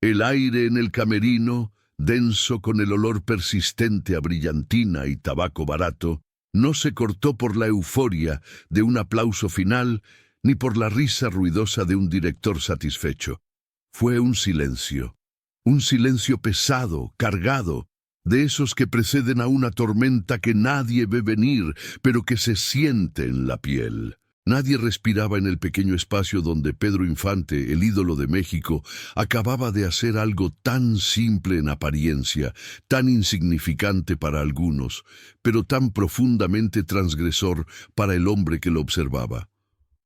El aire en el camerino, denso con el olor persistente a brillantina y tabaco barato, no se cortó por la euforia de un aplauso final ni por la risa ruidosa de un director satisfecho. Fue un silencio pesado, cargado, de esos que preceden a una tormenta que nadie ve venir, pero que se siente en la piel. Nadie respiraba en el pequeño espacio donde Pedro Infante, el ídolo de México, acababa de hacer algo tan simple en apariencia, tan insignificante para algunos, pero tan profundamente transgresor para el hombre que lo observaba.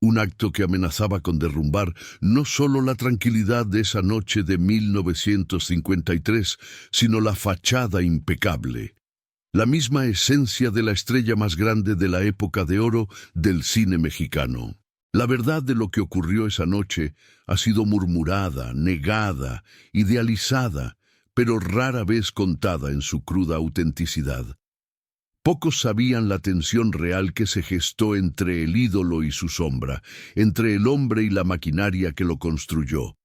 Un acto que amenazaba con derrumbar no solo la tranquilidad de esa noche de 1953, sino la fachada impecable. La misma esencia de la estrella más grande de la época de oro del cine mexicano. La verdad de lo que ocurrió esa noche ha sido murmurada, negada, idealizada, pero rara vez contada en su cruda autenticidad. Pocos sabían la tensión real que se gestó entre el ídolo y su sombra, entre el hombre y la maquinaria que lo construyó.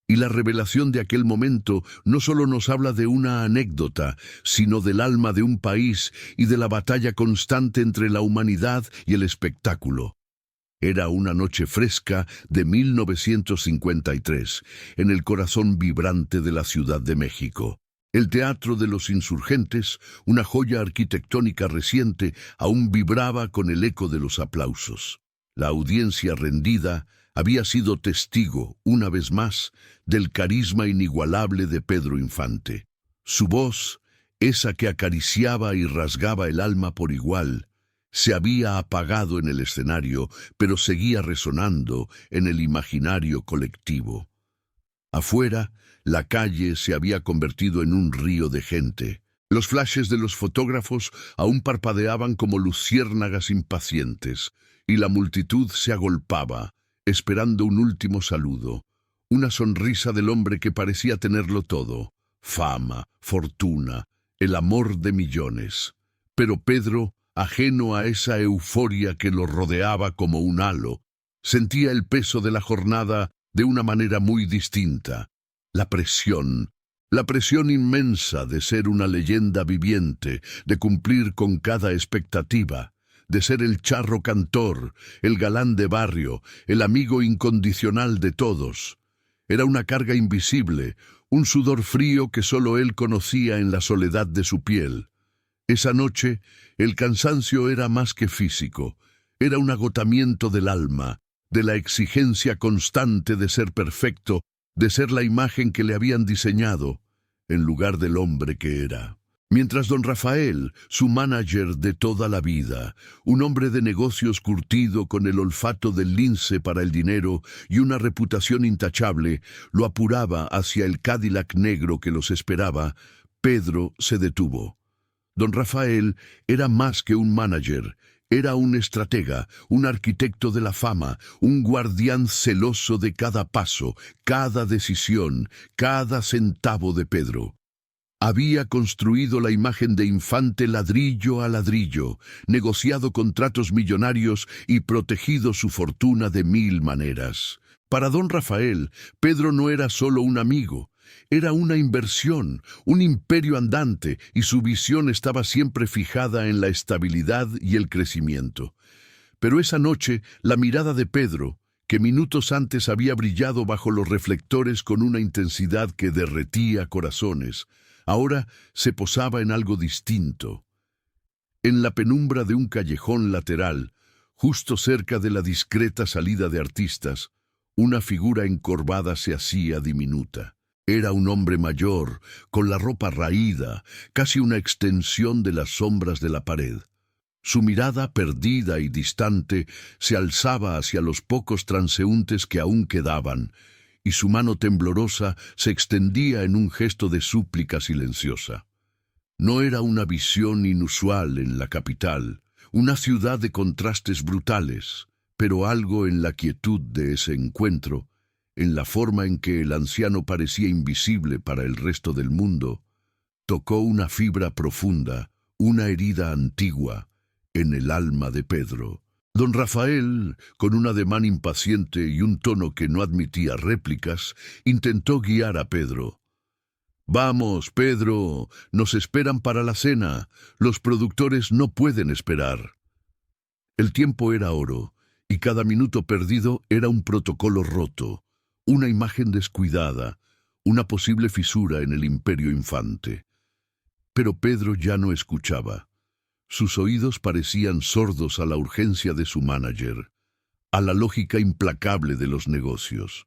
Y la revelación de aquel momento no solo nos habla de una anécdota, sino del alma de un país y de la batalla constante entre la humanidad y el espectáculo. Era una noche fresca de 1953, en el corazón vibrante de la Ciudad de México. El Teatro de los Insurgentes, una joya arquitectónica reciente, aún vibraba con el eco de los aplausos. La audiencia rendida había sido testigo, una vez más, del carisma inigualable de Pedro Infante. Su voz, esa que acariciaba y rasgaba el alma por igual, se había apagado en el escenario, pero seguía resonando en el imaginario colectivo. Afuera, la calle se había convertido en un río de gente. Los flashes de los fotógrafos aún parpadeaban como luciérnagas impacientes, y la multitud se agolpaba, esperando un último saludo, una sonrisa del hombre que parecía tenerlo todo: fama, fortuna, el amor de millones. Pero Pedro, ajeno a esa euforia que lo rodeaba como un halo, sentía el peso de la jornada de una manera muy distinta. La presión inmensa de ser una leyenda viviente, de cumplir con cada expectativa, de ser el charro cantor, el galán de barrio, el amigo incondicional de todos. Era una carga invisible, un sudor frío que solo él conocía en la soledad de su piel. Esa noche, el cansancio era más que físico, era un agotamiento del alma, de la exigencia constante de ser perfecto, de ser la imagen que le habían diseñado, en lugar del hombre que era. Mientras don Rafael, su manager de toda la vida, un hombre de negocios curtido con el olfato del lince para el dinero y una reputación intachable, lo apuraba hacia el Cadillac negro que los esperaba, Pedro se detuvo. Don Rafael era más que un manager, era un estratega, un arquitecto de la fama, un guardián celoso de cada paso, cada decisión, cada centavo de Pedro. Había construido la imagen de Infante ladrillo a ladrillo, negociado contratos millonarios y protegido su fortuna de 1000 maneras. Para don Rafael, Pedro no era solo un amigo, era una inversión, un imperio andante, y su visión estaba siempre fijada en la estabilidad y el crecimiento. Pero esa noche, la mirada de Pedro, que minutos antes había brillado bajo los reflectores con una intensidad que derretía corazones, ahora se posaba en algo distinto. En la penumbra de un callejón lateral, justo cerca de la discreta salida de artistas, una figura encorvada se hacía diminuta. Era un hombre mayor, con la ropa raída, casi una extensión de las sombras de la pared. Su mirada, perdida y distante, se alzaba hacia los pocos transeúntes que aún quedaban, y su mano temblorosa se extendía en un gesto de súplica silenciosa. No era una visión inusual en la capital, una ciudad de contrastes brutales, pero algo en la quietud de ese encuentro, en la forma en que el anciano parecía invisible para el resto del mundo, tocó una fibra profunda, una herida antigua, en el alma de Pedro. Don Rafael, con un ademán impaciente y un tono que no admitía réplicas, intentó guiar a Pedro. «Vamos, Pedro, nos esperan para la cena. Los productores no pueden esperar». El tiempo era oro, y cada minuto perdido era un protocolo roto, una imagen descuidada, una posible fisura en el imperio infante. Pero Pedro ya no escuchaba. Sus oídos parecían sordos a la urgencia de su manager, a la lógica implacable de los negocios.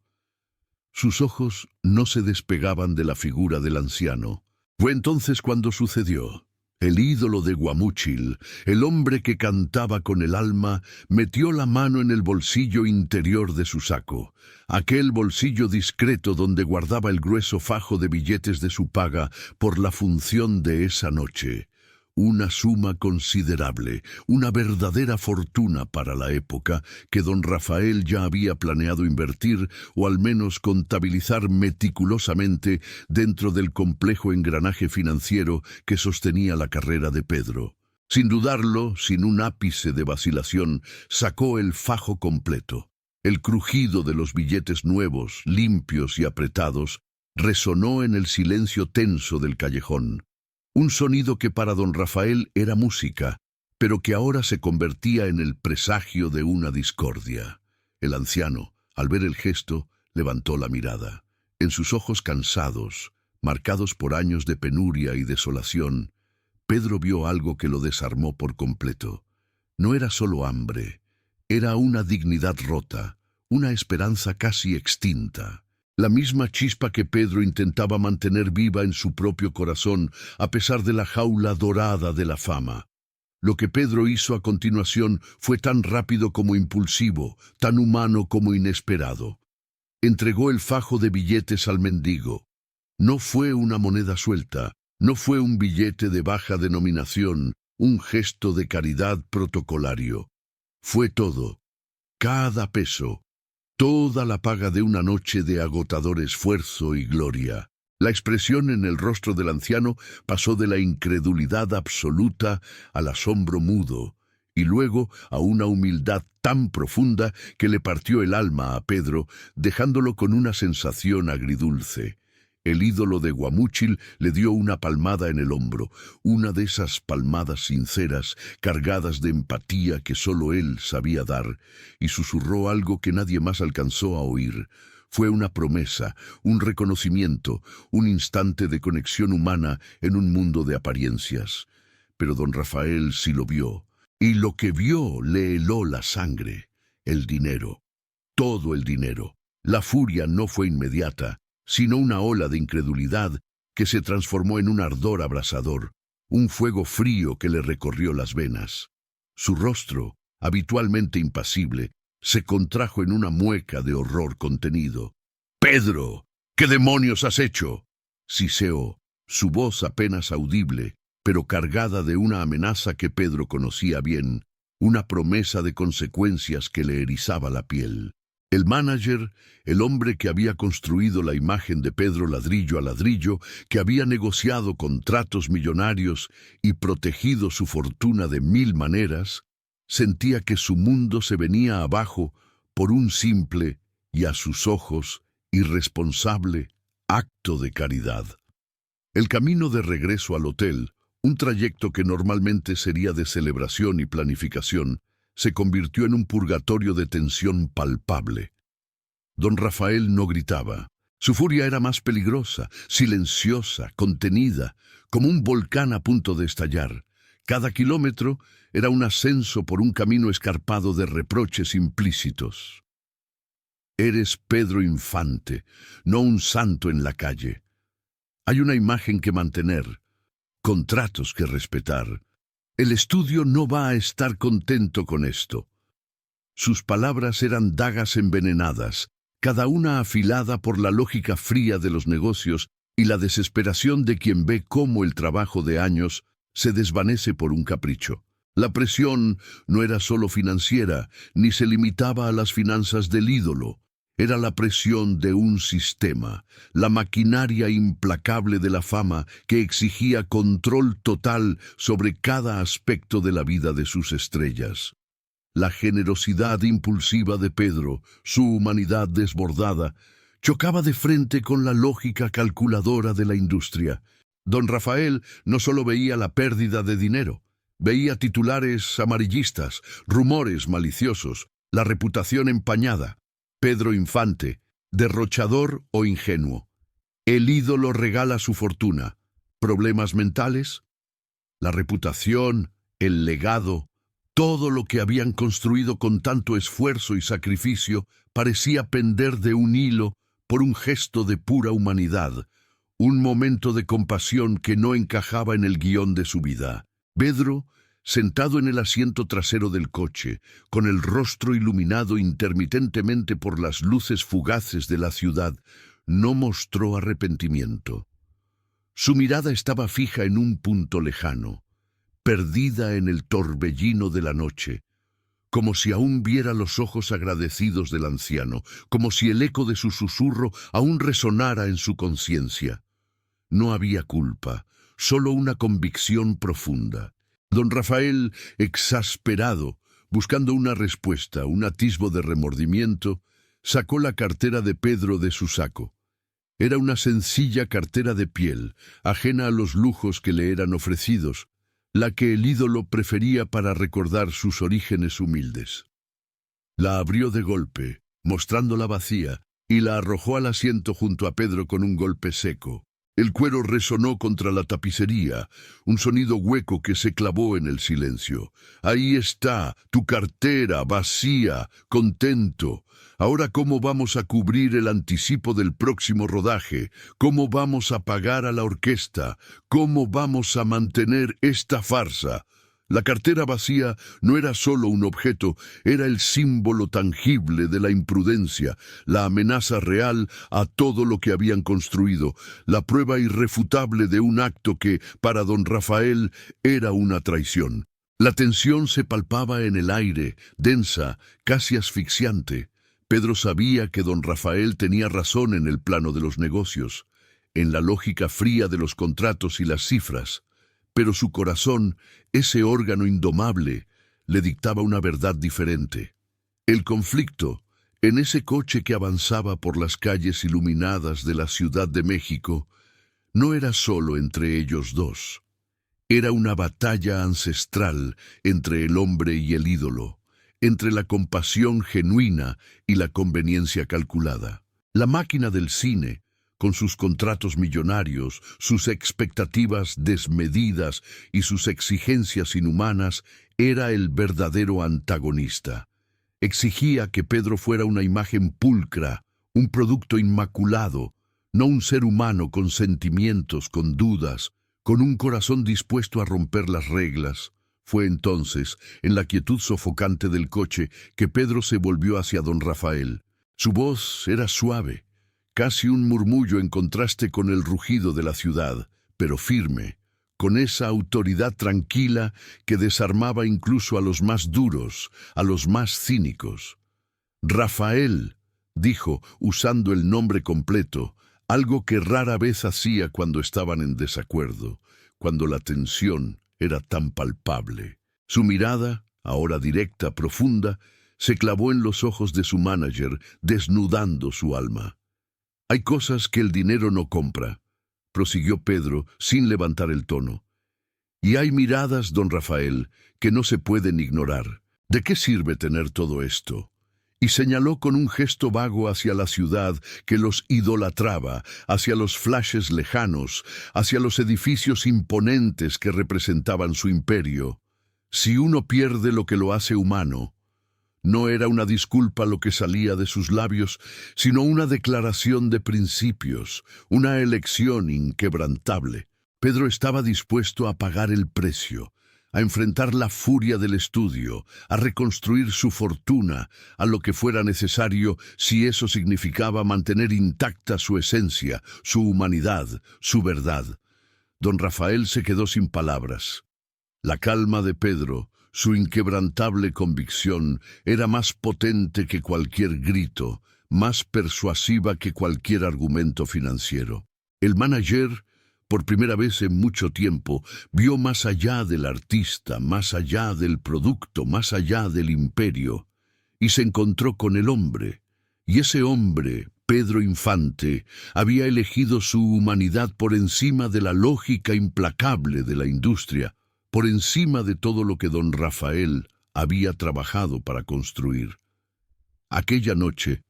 Sus ojos no se despegaban de la figura del anciano. Fue entonces cuando sucedió. El ídolo de Guamúchil, el hombre que cantaba con el alma, metió la mano en el bolsillo interior de su saco, aquel bolsillo discreto donde guardaba el grueso fajo de billetes de su paga por la función de esa noche. Una suma considerable, una verdadera fortuna para la época que don Rafael ya había planeado invertir o al menos contabilizar meticulosamente dentro del complejo engranaje financiero que sostenía la carrera de Pedro. Sin dudarlo, sin un ápice de vacilación, sacó el fajo completo. El crujido de los billetes nuevos, limpios y apretados, resonó en el silencio tenso del callejón. Un sonido que para don Rafael era música, pero que ahora se convertía en el presagio de una discordia. El anciano, al ver el gesto, levantó la mirada. En sus ojos cansados, marcados por años de penuria y desolación, Pedro vio algo que lo desarmó por completo. No era solo hambre, era una dignidad rota, una esperanza casi extinta. La misma chispa que Pedro intentaba mantener viva en su propio corazón a pesar de la jaula dorada de la fama. Lo que Pedro hizo a continuación fue tan rápido como impulsivo, tan humano como inesperado. Entregó el fajo de billetes al mendigo. No fue una moneda suelta, no fue un billete de baja denominación, un gesto de caridad protocolario. Fue todo, cada peso. Toda la paga de una noche de agotador esfuerzo y gloria. La expresión en el rostro del anciano pasó de la incredulidad absoluta al asombro mudo, y luego a una humildad tan profunda que le partió el alma a Pedro, dejándolo con una sensación agridulce. El ídolo de Guamúchil le dio una palmada en el hombro, una de esas palmadas sinceras, cargadas de empatía que solo él sabía dar, y susurró algo que nadie más alcanzó a oír. Fue una promesa, un reconocimiento, un instante de conexión humana en un mundo de apariencias. Pero don Rafael sí lo vio, y lo que vio le heló la sangre. El dinero, todo el dinero. La furia no fue inmediata, sino una ola de incredulidad que se transformó en un ardor abrasador, un fuego frío que le recorrió las venas. Su rostro, habitualmente impasible, se contrajo en una mueca de horror contenido. «¡Pedro! ¿Qué demonios has hecho?», siseó, su voz apenas audible, pero cargada de una amenaza que Pedro conocía bien, una promesa de consecuencias que le erizaba la piel. El manager, el hombre que había construido la imagen de Pedro ladrillo a ladrillo, que había negociado contratos millonarios y protegido su fortuna de 1000 maneras, sentía que su mundo se venía abajo por un simple, y a sus ojos, irresponsable, acto de caridad. El camino de regreso al hotel, un trayecto que normalmente sería de celebración y planificación, se convirtió en un purgatorio de tensión palpable. Don Rafael no gritaba. Su furia era más peligrosa, silenciosa, contenida, como un volcán a punto de estallar. Cada kilómetro era un ascenso por un camino escarpado de reproches implícitos. Eres Pedro Infante, no un santo en la calle. Hay una imagen que mantener, contratos que respetar. El estudio no va a estar contento con esto. Sus palabras eran dagas envenenadas, cada una afilada por la lógica fría de los negocios y la desesperación de quien ve cómo el trabajo de años se desvanece por un capricho. La presión no era solo financiera, ni se limitaba a las finanzas del ídolo. Era la presión de un sistema, la maquinaria implacable de la fama que exigía control total sobre cada aspecto de la vida de sus estrellas. La generosidad impulsiva de Pedro, su humanidad desbordada, chocaba de frente con la lógica calculadora de la industria. Don Rafael no solo veía la pérdida de dinero, veía titulares amarillistas, rumores maliciosos, la reputación empañada. Pedro Infante, derrochador o ingenuo. El ídolo regala su fortuna. ¿Problemas mentales? La reputación, el legado, todo lo que habían construido con tanto esfuerzo y sacrificio parecía pender de un hilo por un gesto de pura humanidad, un momento de compasión que no encajaba en el guión de su vida. Pedro, sentado en el asiento trasero del coche, con el rostro iluminado intermitentemente por las luces fugaces de la ciudad, no mostró arrepentimiento. Su mirada estaba fija en un punto lejano, perdida en el torbellino de la noche, como si aún viera los ojos agradecidos del anciano, como si el eco de su susurro aún resonara en su conciencia. No había culpa, solo una convicción profunda. Don Rafael, exasperado, buscando una respuesta, un atisbo de remordimiento, sacó la cartera de Pedro de su saco. Era una sencilla cartera de piel, ajena a los lujos que le eran ofrecidos, la que el ídolo prefería para recordar sus orígenes humildes. La abrió de golpe, mostrándola vacía, y la arrojó al asiento junto a Pedro con un golpe seco. El cuero resonó contra la tapicería, un sonido hueco que se clavó en el silencio. Ahí está, tu cartera, vacía, contento. Ahora, ¿cómo vamos a cubrir el anticipo del próximo rodaje? ¿Cómo vamos a pagar a la orquesta? ¿Cómo vamos a mantener esta farsa? La cartera vacía no era solo un objeto, era el símbolo tangible de la imprudencia, la amenaza real a todo lo que habían construido, la prueba irrefutable de un acto que, para don Rafael, era una traición. La tensión se palpaba en el aire, densa, casi asfixiante. Pedro sabía que don Rafael tenía razón en el plano de los negocios, en la lógica fría de los contratos y las cifras. Pero su corazón, ese órgano indomable, le dictaba una verdad diferente. El conflicto, en ese coche que avanzaba por las calles iluminadas de la Ciudad de México, no era solo entre ellos dos. Era una batalla ancestral entre el hombre y el ídolo, entre la compasión genuina y la conveniencia calculada. La máquina del cine, con sus contratos millonarios, sus expectativas desmedidas y sus exigencias inhumanas, era el verdadero antagonista. Exigía que Pedro fuera una imagen pulcra, un producto inmaculado, no un ser humano con sentimientos, con dudas, con un corazón dispuesto a romper las reglas. Fue entonces, en la quietud sofocante del coche, que Pedro se volvió hacia don Rafael. Su voz era suave, casi un murmullo en contraste con el rugido de la ciudad, pero firme, con esa autoridad tranquila que desarmaba incluso a los más duros, a los más cínicos. Rafael, dijo, usando el nombre completo, algo que rara vez hacía cuando estaban en desacuerdo, cuando la tensión era tan palpable. Su mirada, ahora directa, profunda, se clavó en los ojos de su manager, desnudando su alma. «Hay cosas que el dinero no compra», prosiguió Pedro sin levantar el tono. «Y hay miradas, don Rafael, que no se pueden ignorar. ¿De qué sirve tener todo esto?». Y señaló con un gesto vago hacia la ciudad que los idolatraba, hacia los flashes lejanos, hacia los edificios imponentes que representaban su imperio. Si uno pierde lo que lo hace humano, no era una disculpa lo que salía de sus labios, sino una declaración de principios, una elección inquebrantable. Pedro estaba dispuesto a pagar el precio, a enfrentar la furia del estudio, a reconstruir su fortuna, a lo que fuera necesario si eso significaba mantener intacta su esencia, su humanidad, su verdad. Don Rafael se quedó sin palabras. La calma de Pedro, su inquebrantable convicción, era más potente que cualquier grito, más persuasiva que cualquier argumento financiero. El manager, por primera vez en mucho tiempo, vio más allá del artista, más allá del producto, más allá del imperio, y se encontró con el hombre. Y ese hombre, Pedro Infante, había elegido su humanidad por encima de la lógica implacable de la industria, por encima de todo lo que don Rafael había trabajado para construir. Aquella noche,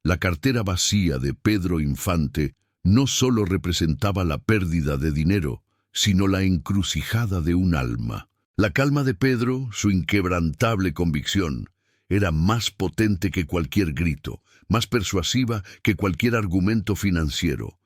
la cartera vacía de Pedro Infante no solo representaba la pérdida de dinero, sino la encrucijada de un alma. La calma de Pedro, su inquebrantable convicción, era más potente que cualquier grito, más persuasiva que cualquier argumento financiero.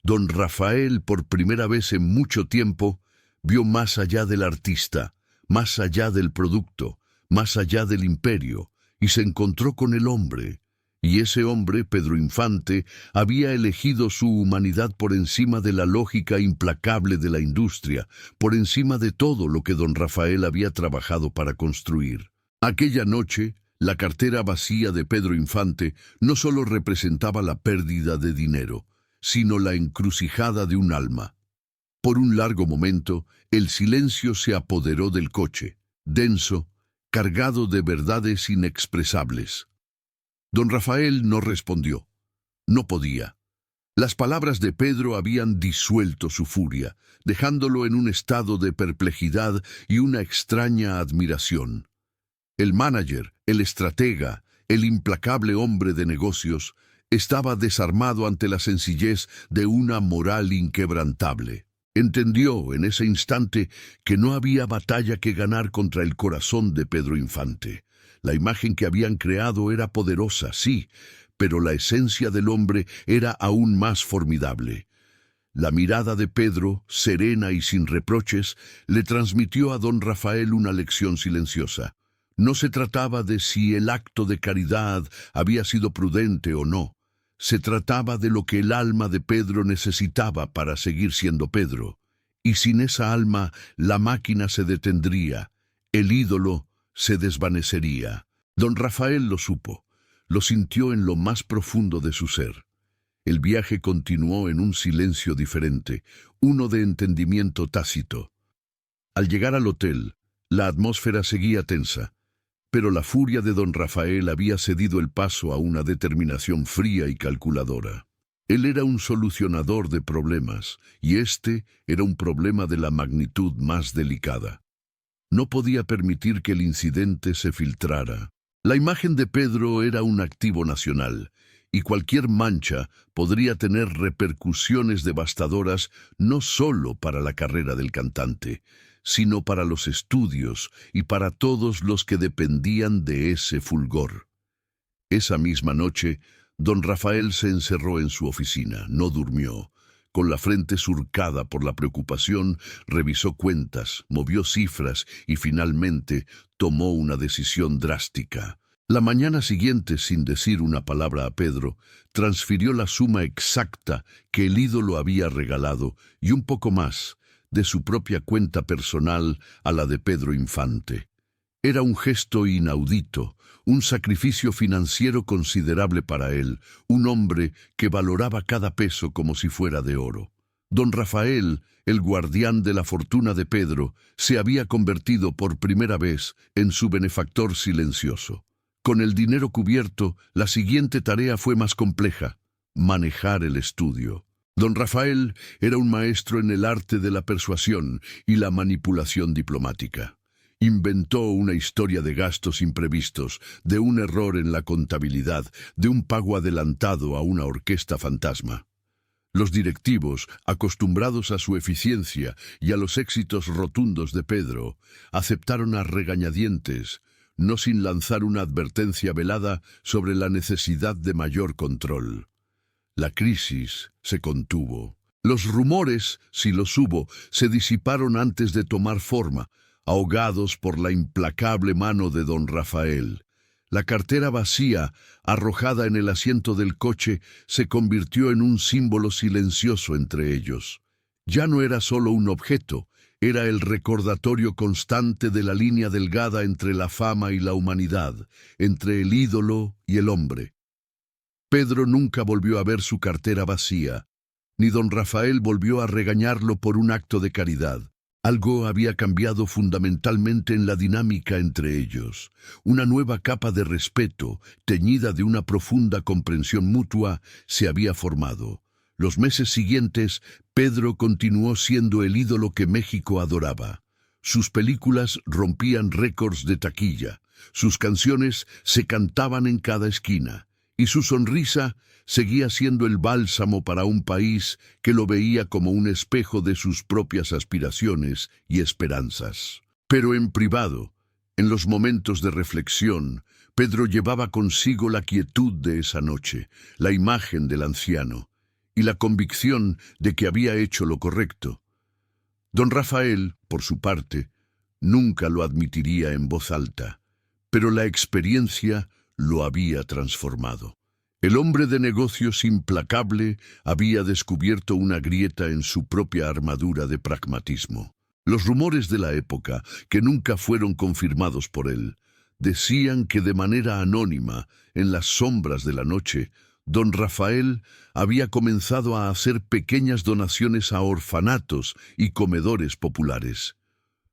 Don Rafael, por primera vez en mucho tiempo, vio más allá del artista, más allá del producto, más allá del imperio, y se encontró con el hombre. Y ese hombre, Pedro Infante, había elegido su humanidad por encima de la lógica implacable de la industria, por encima de todo lo que don Rafael había trabajado para construir. Aquella noche, la cartera vacía de Pedro Infante no solo representaba la pérdida de dinero, sino la encrucijada de un alma. Por un largo momento, el silencio se apoderó del coche, denso, cargado de verdades inexpresables. Don Rafael no respondió. No podía. Las palabras de Pedro habían disuelto su furia, dejándolo en un estado de perplejidad y una extraña admiración. El manager, el estratega, el implacable hombre de negocios, estaba desarmado ante la sencillez de una moral inquebrantable. Entendió en ese instante que no había batalla que ganar contra el corazón de Pedro Infante. La imagen que habían creado era poderosa, sí, pero la esencia del hombre era aún más formidable. La mirada de Pedro, serena y sin reproches, le transmitió a don Rafael una lección silenciosa. No se trataba de si el acto de caridad había sido prudente o no. Se trataba de lo que el alma de Pedro necesitaba para seguir siendo Pedro. Y sin esa alma, la máquina se detendría, el ídolo se desvanecería. Don Rafael lo supo, lo sintió en lo más profundo de su ser. El viaje continuó en un silencio diferente, uno de entendimiento tácito. Al llegar al hotel, la atmósfera seguía tensa, pero la furia de don Rafael había cedido el paso a una determinación fría y calculadora. Él era un solucionador de problemas, y este era un problema de la magnitud más delicada. No podía permitir que el incidente se filtrara. La imagen de Pedro era un activo nacional, y cualquier mancha podría tener repercusiones devastadoras no solo para la carrera del cantante, sino para los estudios y para todos los que dependían de ese fulgor. Esa misma noche, don Rafael se encerró en su oficina, no durmió. Con la frente surcada por la preocupación, revisó cuentas, movió cifras y finalmente tomó una decisión drástica. La mañana siguiente, sin decir una palabra a Pedro, transfirió la suma exacta que el ídolo había regalado y un poco más de su propia cuenta personal a la de Pedro Infante. Era un gesto inaudito, un sacrificio financiero considerable para él, un hombre que valoraba cada peso como si fuera de oro. Don Rafael, el guardián de la fortuna de Pedro, se había convertido por primera vez en su benefactor silencioso. Con el dinero cubierto, la siguiente tarea fue más compleja: manejar el estudio. Don Rafael era un maestro en el arte de la persuasión y la manipulación diplomática. Inventó una historia de gastos imprevistos, de un error en la contabilidad, de un pago adelantado a una orquesta fantasma. Los directivos, acostumbrados a su eficiencia y a los éxitos rotundos de Pedro, aceptaron a regañadientes, no sin lanzar una advertencia velada sobre la necesidad de mayor control. La crisis se contuvo. Los rumores, si los hubo, se disiparon antes de tomar forma, ahogados por la implacable mano de don Rafael. La cartera vacía, arrojada en el asiento del coche, se convirtió en un símbolo silencioso entre ellos. Ya no era solo un objeto, era el recordatorio constante de la línea delgada entre la fama y la humanidad, entre el ídolo y el hombre. Pedro nunca volvió a ver su cartera vacía. ni don Rafael volvió a regañarlo por un acto de caridad. Algo había cambiado fundamentalmente en la dinámica entre ellos. Una nueva capa de respeto, teñida de una profunda comprensión mutua, se había formado. Los meses siguientes, Pedro continuó siendo el ídolo que México adoraba. Sus películas rompían récords de taquilla, sus canciones se cantaban en cada esquina, y su sonrisa seguía siendo el bálsamo para un país que lo veía como un espejo de sus propias aspiraciones y esperanzas. Pero en privado, en los momentos de reflexión, Pedro llevaba consigo la quietud de esa noche, la imagen del anciano, y la convicción de que había hecho lo correcto. Don Rafael, por su parte, nunca lo admitiría en voz alta, pero la experiencia lo había transformado. El hombre de negocios implacable había descubierto una grieta en su propia armadura de pragmatismo. Los rumores de la época, que nunca fueron confirmados por él, decían que de manera anónima, en las sombras de la noche, don Rafael había comenzado a hacer pequeñas donaciones a orfanatos y comedores populares.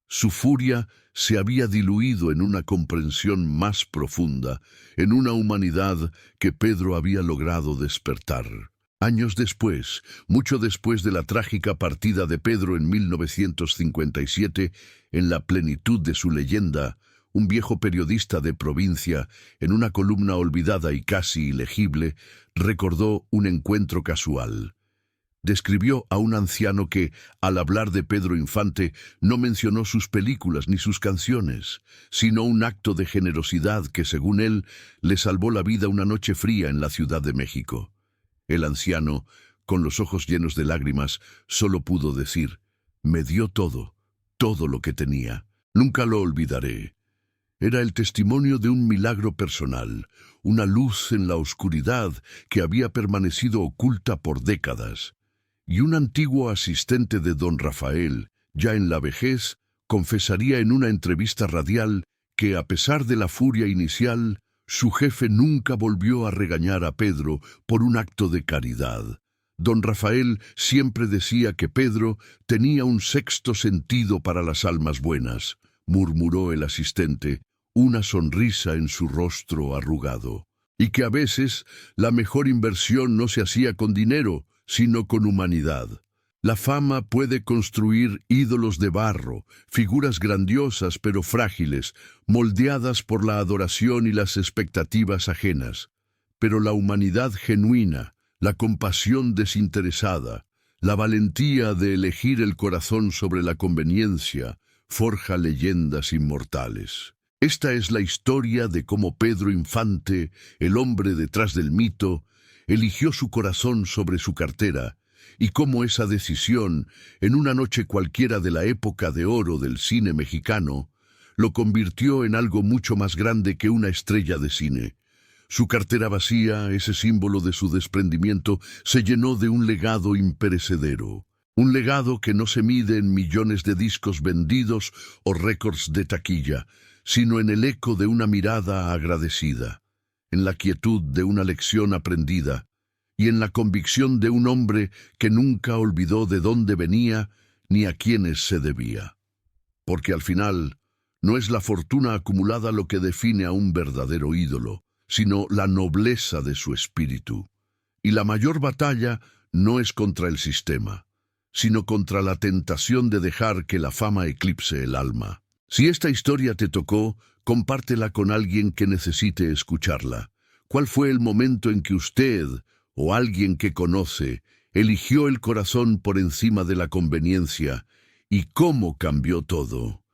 Su furia se había diluido en una comprensión más profunda, en una humanidad que Pedro había logrado despertar. Años después, mucho después de la trágica partida de Pedro en 1957, en la plenitud de su leyenda, un viejo periodista de provincia, en una columna olvidada y casi ilegible, recordó un encuentro casual. Describió a un anciano que, al hablar de Pedro Infante, no mencionó sus películas ni sus canciones, sino un acto de generosidad que, según él, le salvó la vida una noche fría en la Ciudad de México. El anciano, con los ojos llenos de lágrimas, solo pudo decir: «Me dio todo, todo lo que tenía. Nunca lo olvidaré». Era el testimonio de un milagro personal, una luz en la oscuridad que había permanecido oculta por décadas. Y un antiguo asistente de don Rafael, ya en la vejez, confesaría en una entrevista radial que, a pesar de la furia inicial, su jefe nunca volvió a regañar a Pedro por un acto de caridad. Don Rafael siempre decía que Pedro tenía un sexto sentido para las almas buenas, murmuró el asistente, una sonrisa en su rostro arrugado, y que a veces la mejor inversión no se hacía con dinero, sino con humanidad. La fama puede construir ídolos de barro, figuras grandiosas pero frágiles, moldeadas por la adoración y las expectativas ajenas. Pero la humanidad genuina, la compasión desinteresada, la valentía de elegir el corazón sobre la conveniencia, forja leyendas inmortales. Esta es la historia de cómo Pedro Infante, el hombre detrás del mito, eligió su corazón sobre su cartera, y cómo esa decisión, en una noche cualquiera de la época de oro del cine mexicano, lo convirtió en algo mucho más grande que una estrella de cine. Su cartera vacía, ese símbolo de su desprendimiento, se llenó de un legado imperecedero. Un legado que no se mide en millones de discos vendidos o récords de taquilla, sino en el eco de una mirada agradecida, en la quietud de una lección aprendida y en la convicción de un hombre que nunca olvidó de dónde venía ni a quiénes se debía. Porque al final, no es la fortuna acumulada lo que define a un verdadero ídolo, sino la nobleza de su espíritu. Y la mayor batalla no es contra el sistema, sino contra la tentación de dejar que la fama eclipse el alma. Si esta historia te tocó, compártela con alguien que necesite escucharla. ¿Cuál fue el momento en que usted, o alguien que conoce, eligió el corazón por encima de la conveniencia, y cómo cambió todo?